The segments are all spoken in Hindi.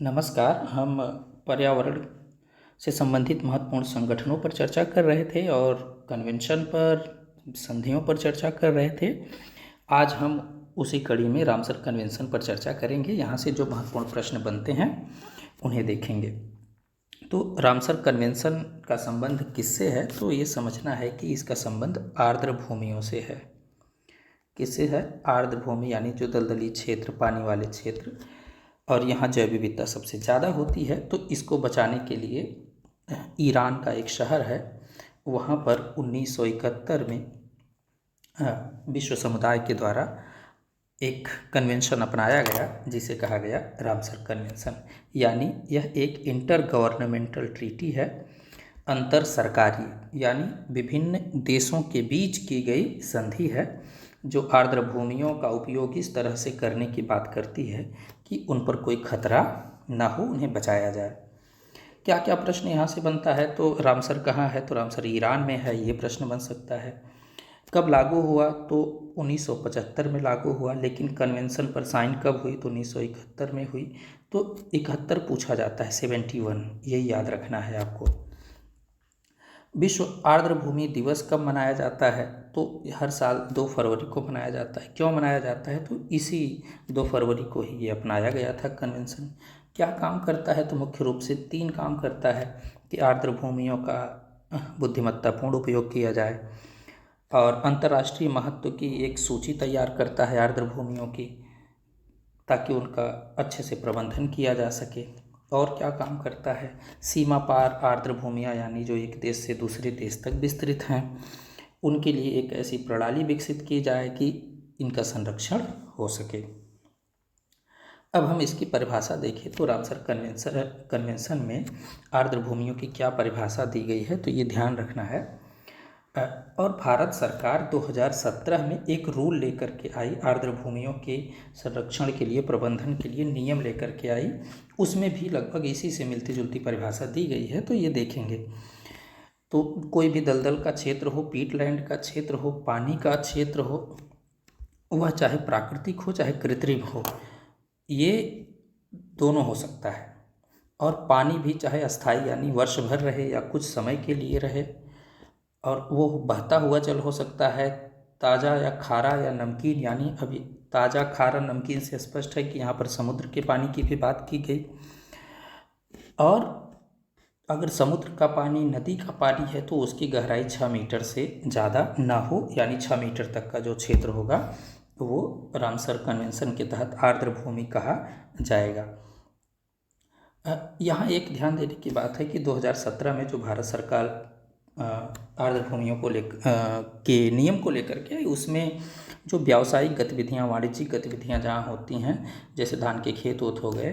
नमस्कार। हम पर्यावरण से संबंधित महत्वपूर्ण संगठनों पर चर्चा कर रहे थे और कन्वेंशन पर, संधियों पर चर्चा कर रहे थे। आज हम उसी कड़ी में रामसर कन्वेंशन पर चर्चा करेंगे। यहाँ से जो महत्वपूर्ण प्रश्न बनते हैं उन्हें देखेंगे। तो रामसर कन्वेंशन का संबंध किससे है, तो ये समझना है कि इसका संबंध आर्द्र भूमियों से है। किससे है? आर्द्र भूमि यानी जो दलदली क्षेत्र, पानी वाले क्षेत्र, और यहाँ जैव विविधता सबसे ज़्यादा होती है। तो इसको बचाने के लिए ईरान का एक शहर है, वहाँ पर 1971 में विश्व समुदाय के द्वारा एक कन्वेंशन अपनाया गया जिसे कहा गया रामसर कन्वेंशन। यानी यह एक इंटर गवर्नमेंटल ट्रीटी है, अंतर सरकारी यानी विभिन्न देशों के बीच की गई संधि है, जो आर्द्र भूमियों का उपयोग इस तरह से करने की बात करती है कि उन पर कोई खतरा ना हो, उन्हें बचाया जाए। क्या क्या प्रश्न यहाँ से बनता है? तो रामसर कहाँ है? तो रामसर ईरान में है, ये प्रश्न बन सकता है। कब लागू हुआ? तो 1975 में लागू हुआ, लेकिन कन्वेंशन पर साइन कब हुई? तो 1971 में हुई। तो 71 पूछा जाता है, 71, यही याद रखना है आपको। विश्व आर्द्र भूमि दिवस कब मनाया जाता है? तो हर साल 2 फरवरी को मनाया जाता है। क्यों मनाया जाता है? तो इसी 2 फरवरी को ही ये अपनाया गया था कन्वेंशन। क्या काम करता है? तो मुख्य रूप से 3 काम करता है कि आर्द्र भूमियों का बुद्धिमत्तापूर्ण उपयोग किया जाए, और अंतर्राष्ट्रीय महत्व की एक सूची तैयार करता है आर्द्र भूमियों की, ताकि उनका अच्छे से प्रबंधन किया जा सके। और क्या काम करता है? सीमा पार आर्द्र भूमियाँ यानी जो एक देश से दूसरे देश तक विस्तृत हैं, उनके लिए एक ऐसी प्रणाली विकसित की जाए कि इनका संरक्षण हो सके। अब हम इसकी परिभाषा देखें तो रामसर कन्वेंशन में आर्द्र भूमियों की क्या परिभाषा दी गई है, तो ये ध्यान रखना है। और भारत सरकार 2017 में एक रूल लेकर के आई, आर्द्र भूमियों के संरक्षण के लिए, प्रबंधन के लिए नियम लेकर के आई। उसमें भी लगभग इसी से मिलती जुलती परिभाषा दी गई है, तो ये देखेंगे। तो कोई भी दलदल का क्षेत्र हो, पीटलैंड का क्षेत्र हो, पानी का क्षेत्र हो, वह चाहे प्राकृतिक हो चाहे कृत्रिम हो, ये दोनों हो सकता है। और पानी भी चाहे अस्थाई यानी वर्ष भर रहे या कुछ समय के लिए रहे, और वो बहता हुआ जल हो सकता है, ताज़ा या खारा या नमकीन। यानी अभी ताज़ा, खारा, नमकीन से स्पष्ट है कि यहाँ पर समुद्र के पानी की भी बात की गई। और अगर समुद्र का पानी, नदी का पानी है, तो उसकी गहराई 6 मीटर से ज़्यादा ना हो, यानी 6 मीटर तक का जो क्षेत्र होगा वो रामसर कन्वेंशन के तहत आर्द्र भूमि कहा जाएगा। यहाँ एक ध्यान देने की बात है कि 2017 में जो भारत सरकार आर्द्र भूमियों को के नियम को लेकर के आई, उसमें जो व्यावसायिक गतिविधियाँ, वाणिज्यिक गतिविधियाँ जहाँ होती हैं, जैसे धान के खेत हो गए,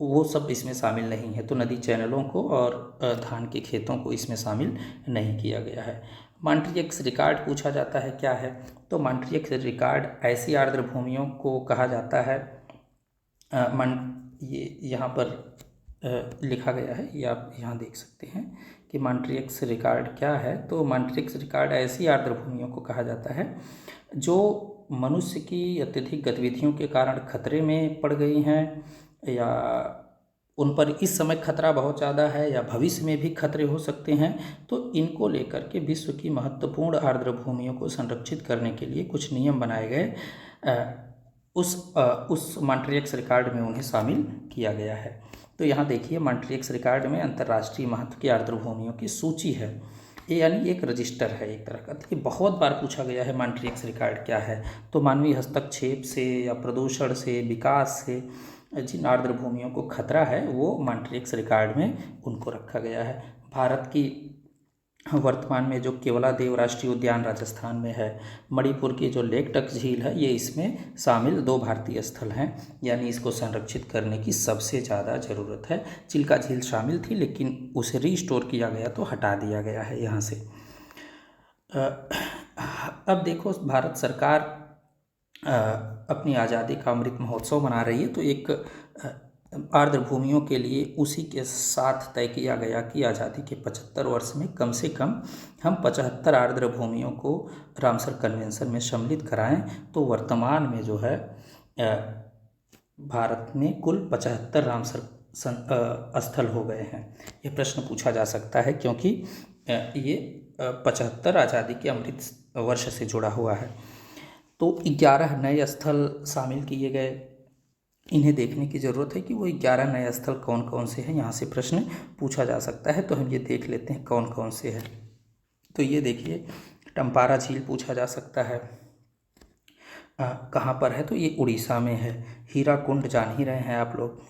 वो सब इसमें शामिल नहीं है। तो नदी चैनलों को और धान के खेतों को इसमें शामिल नहीं किया गया है। मॉन्ट्रियक्स रिकॉर्ड पूछा जाता है, क्या है? तो मॉन्ट्रियक्स रिकॉर्ड ऐसी आर्द्र भूमियों को कहा जाता है, ये यहाँ पर लिखा गया है, ये आप यहाँ देख सकते हैं कि मॉन्ट्रियक्स रिकॉर्ड क्या है। तो मॉन्ट्रियक्स रिकॉर्ड ऐसी आर्द्र भूमियों को कहा जाता है जो मनुष्य की अत्यधिक गतिविधियों के कारण खतरे में पड़ गई हैं, या उन पर इस समय खतरा बहुत ज़्यादा है, या भविष्य में भी खतरे हो सकते हैं। तो इनको लेकर के विश्व की महत्वपूर्ण आर्द्र भूमियों को संरक्षित करने के लिए कुछ नियम बनाए गए। उस मॉन्ट्रियक्स रिकॉर्ड में उन्हें शामिल किया गया है। तो यहाँ देखिए, मॉन्ट्रियक्स रिकॉर्ड में अंतर्राष्ट्रीय महत्व की आर्द्र भूमियों की सूची है। ये यानी एक रजिस्टर है एक तरह का। तो ये बहुत बार पूछा गया है, मॉन्ट्रियक्स रिकॉर्ड क्या है? तो मानवीय हस्तक्षेप से या प्रदूषण से, विकास से जिन आर्द्र भूमियों को खतरा है, वो मॉन्ट्रियक्स रिकॉर्ड में उनको रखा गया है। भारत की वर्तमान में जो केवलादेव राष्ट्रीय उद्यान राजस्थान में है, मणिपुर की जो लेकटक झील है, ये इसमें शामिल 2 भारतीय स्थल हैं, यानी इसको संरक्षित करने की सबसे ज़्यादा ज़रूरत है। चिल्का झील शामिल थी, लेकिन उसे रीस्टोर किया गया तो हटा दिया गया है यहाँ से। अब देखो, भारत सरकार अपनी आज़ादी का अमृत महोत्सव मना रही है, तो एक आर्द्र भूमियों के लिए उसी के साथ तय किया गया कि आज़ादी के 75 वर्ष में कम से कम हम 75 आर्द्र भूमियों को रामसर कन्वेंशन में सम्मिलित कराएं। तो वर्तमान में जो है भारत में कुल 75 रामसर स्थल हो गए हैं। ये प्रश्न पूछा जा सकता है क्योंकि ये 75 आज़ादी के अमृत वर्ष से जुड़ा हुआ है। तो 11 नए स्थल शामिल किए गए। इन्हें देखने की ज़रूरत है कि वो 11 नए स्थल कौन कौन से हैं, यहाँ से प्रश्न पूछा जा सकता है। तो हम ये देख लेते हैं कौन कौन से हैं। तो ये देखिए, टम्पारा झील पूछा जा सकता है, कहाँ पर है, तो ये उड़ीसा में है। हीराकुंड जान ही रहे हैं आप लोग,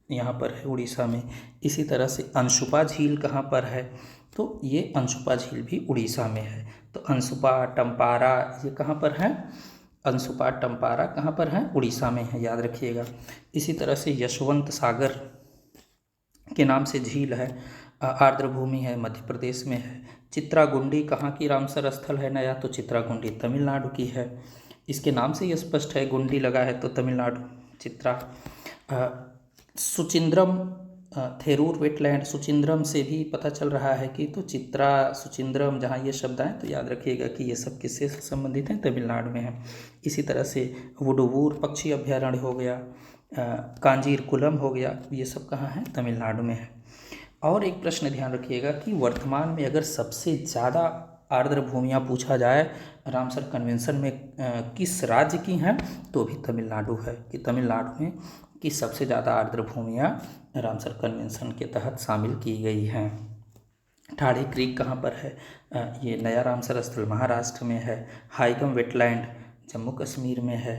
यहाँ पर है उड़ीसा में। इसी तरह से अंशुपा झील कहाँ पर है, तो ये अंशुपा झील भी उड़ीसा में है। तो अंशुपा, टम्पारा ये कहाँ पर है, अंशुपा, टम्पारा कहाँ पर है, उड़ीसा में है, याद रखिएगा। इसी तरह से यशवंत सागर के नाम से झील है, आर्द्रभूमि है, मध्य प्रदेश में है। चित्रागुंडी कहाँ की रामसर स्थल है नया, तो चित्रागुंडी तमिलनाडु की है। इसके नाम से ये स्पष्ट है, गुंडी लगा है तो तमिलनाडु, चित्रा। सुचिंद्रम थेरूर वेटलैंड, सुचिंद्रम से भी पता चल रहा है कि, तो चित्रा, सुचिंद्रम जहाँ ये शब्द आए तो याद रखिएगा कि ये सब किससे संबंधित हैं, तमिलनाडु में है। इसी तरह से वुडुवूर पक्षी अभ्यारण्य हो गया, कांजीरकुलम हो गया, ये सब कहाँ है, तमिलनाडु में है। और एक प्रश्न ध्यान रखिएगा कि वर्तमान में अगर सबसे ज़्यादा आर्द्र भूमियाँ पूछा जाए रामसर कन्वेंशन में किस राज्य की हैं, तो भी तमिलनाडु है, कि तमिलनाडु में की सबसे ज़्यादा आर्द्र भूमियाँ रामसर कन्वेंशन के तहत शामिल की गई हैं। ठाड़े क्रीक कहाँ पर है, ये नया रामसर स्थल महाराष्ट्र में है। हाइगम वेटलैंड जम्मू कश्मीर में है।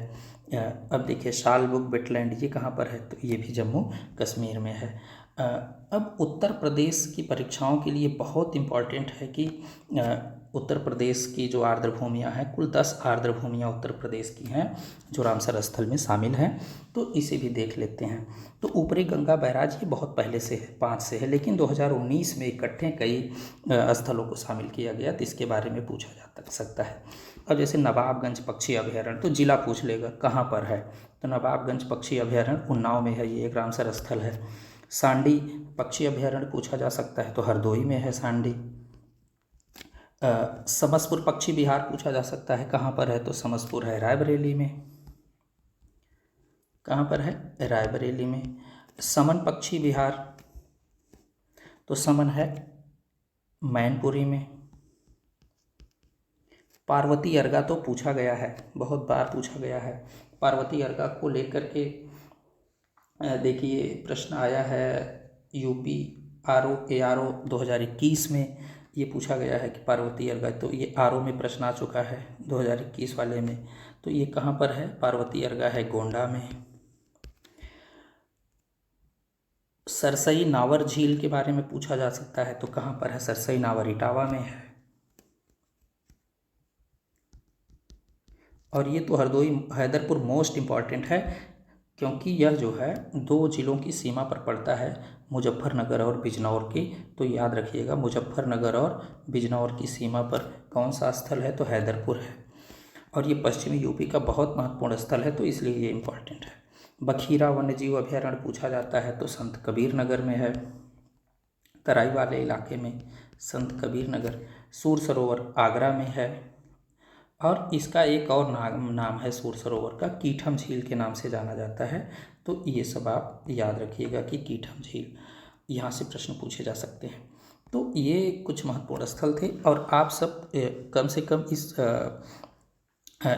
अब देखिए शालबुग वेटलैंड ये कहाँ पर है, तो ये भी जम्मू कश्मीर में है। अब उत्तर प्रदेश की परीक्षाओं के लिए बहुत इम्पॉर्टेंट है कि उत्तर प्रदेश की जो आर्द्र भूमियाँ हैं, कुल 10 आर्द्र भूमियाँ उत्तर प्रदेश की हैं जो रामसर स्थल में शामिल हैं, तो इसे भी देख लेते हैं। तो ऊपरी गंगा बैराज ये बहुत पहले से है, 5 से है, लेकिन 2019 में इकट्ठे कई स्थलों को शामिल किया गया, तो इसके बारे में पूछा जा सकता है। अब जैसे नवाबगंज पक्षी अभ्यारण्य, तो जिला पूछ लेगा कहाँ पर है, तो नवाबगंज पक्षी अभ्यारण्य उन्नाव में है, ये एक रामसर स्थल है। सांडी पक्षी अभ्यारण्य पूछा जा सकता है, तो हरदोई में है सांडी। समसपुर पक्षी विहार पूछा जा सकता है, कहाँ पर है, तो समसपुर है रायबरेली में। कहाँ पर है, रायबरेली में। समन पक्षी विहार, तो समन है मैनपुरी में। पार्वती अर्गा तो पूछा गया है, बहुत बार पूछा गया है। पार्वती अर्गा को लेकर के देखिए प्रश्न आया है यूपी ARO 2021 में, ये पूछा गया है कि पार्वती अर्गा, तो ये RO में प्रश्न आ चुका है 2021 वाले में। तो ये कहाँ पर है, पार्वती अर्गा है गोंडा में। सरसई नावर झील के बारे में पूछा जा सकता है, तो कहाँ पर है, सरसई नावर इटावा में है। और ये तो हरदोई हैदरपुर मोस्ट इम्पॉर्टेंट है, क्योंकि यह जो है 2 जिलों की सीमा पर पड़ता है, मुजफ्फरनगर और बिजनौर की। तो याद रखिएगा मुजफ्फरनगर और बिजनौर की सीमा पर कौन सा स्थल है, तो हैदरपुर है। और ये पश्चिमी यूपी का बहुत महत्वपूर्ण स्थल है, तो इसलिए ये इम्पॉर्टेंट है। बखीरा वन्यजीव अभ्यारण्य पूछा जाता है, तो संत कबीर नगर में है, तराई वाले इलाके में संत कबीर नगर। सूर सरोवर आगरा में है, और इसका एक और नाम है सूर सरोवर का, कीठम झील के नाम से जाना जाता है। तो ये सब आप याद रखिएगा कि कीठम झील, यहाँ से प्रश्न पूछे जा सकते हैं। तो ये कुछ महत्वपूर्ण स्थल थे, और आप सब कम से कम इस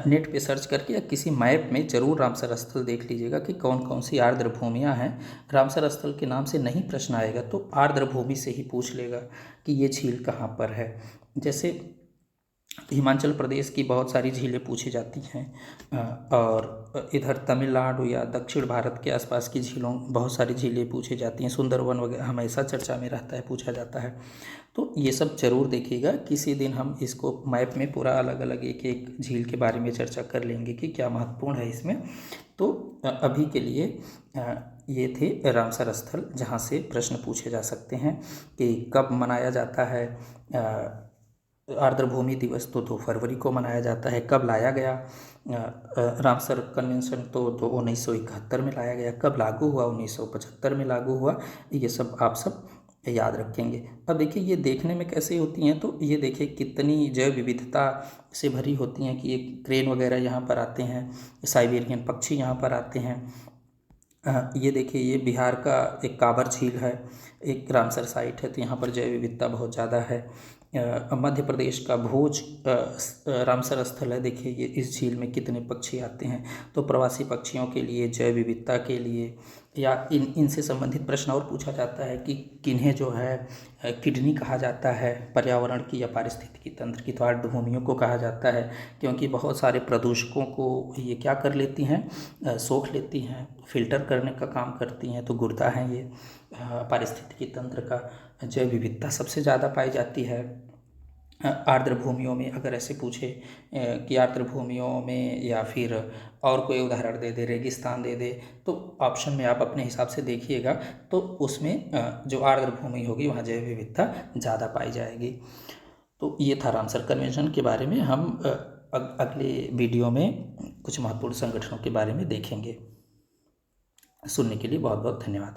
नेट पे सर्च करके या किसी मैप में ज़रूर रामसर स्थल देख लीजिएगा कि कौन कौन सी आर्द्र भूमियाँ हैं। रामसर स्थल के नाम से नहीं प्रश्न आएगा, तो आर्द्र भूमि से ही पूछ लेगा कि ये झील कहाँ पर है। जैसे हिमाचल प्रदेश की बहुत सारी झीलें पूछी जाती हैं, और इधर तमिलनाडु या दक्षिण भारत के आसपास की झीलों, बहुत सारी झीलें पूछी जाती हैं। सुंदरवन वगैरह हमेशा चर्चा में रहता है, पूछा जाता है। तो ये सब जरूर देखिएगा, किसी दिन हम इसको मैप में पूरा अलग अलग एक एक झील के बारे में चर्चा कर लेंगे कि क्या महत्वपूर्ण है इसमें। तो अभी के लिए ये थे रामसर स्थल जहाँ से प्रश्न पूछे जा सकते हैं कि कब मनाया जाता है। आर्द्रभूमि दिवस तो 2 फरवरी को मनाया जाता है। कब लाया गया रामसर कन्वेंशन, तो 1971 में लाया गया। कब लागू हुआ, 1975 में लागू हुआ। ये सब आप सब याद रखेंगे। अब देखिए ये देखने में कैसे होती हैं, तो ये देखिए कितनी जैव विविधता से भरी होती हैं कि ये क्रेन वगैरह यहाँ पर आते हैं, साइबेरियन पक्षी यहाँ पर आते हैं, ये देखिए, ये बिहार का एक कांवर झील है, एक रामसर साइट है, तो यहाँ पर जैव विविधता बहुत ज़्यादा है। मध्य प्रदेश का भोज रामसर स्थल है। देखिए ये इस झील में कितने पक्षी आते हैं। तो प्रवासी पक्षियों के लिए, जैव विविधता के लिए, या इनसे संबंधित प्रश्न और पूछा जाता है कि किन्हें जो है किडनी कहा जाता है, पर्यावरण की या पारिस्थितिकी तंत्र की। तो आर्द्रभूमियों को कहा जाता है, क्योंकि बहुत सारे प्रदूषकों को ये क्या कर लेती हैं, सोख लेती हैं, फिल्टर करने का काम करती हैं। तो गुर्दा हैं ये। पारिस्थितिकी तंत्र का जैव विविधता सबसे ज़्यादा पाई जाती है आर्द्र भूमियों में। अगर ऐसे पूछे कि आर्द्र भूमियों में, या फिर और कोई उदाहरण दे दे, रेगिस्तान दे दे, तो ऑप्शन में आप अपने हिसाब से देखिएगा, तो उसमें जो आर्द्र भूमि होगी वहाँ जैव विविधता ज़्यादा पाई जाएगी। तो ये था रामसर कन्वेंशन के बारे में। हम अगले वीडियो में कुछ महत्वपूर्ण संगठनों के बारे में देखेंगे। सुनने के लिए बहुत बहुत धन्यवाद।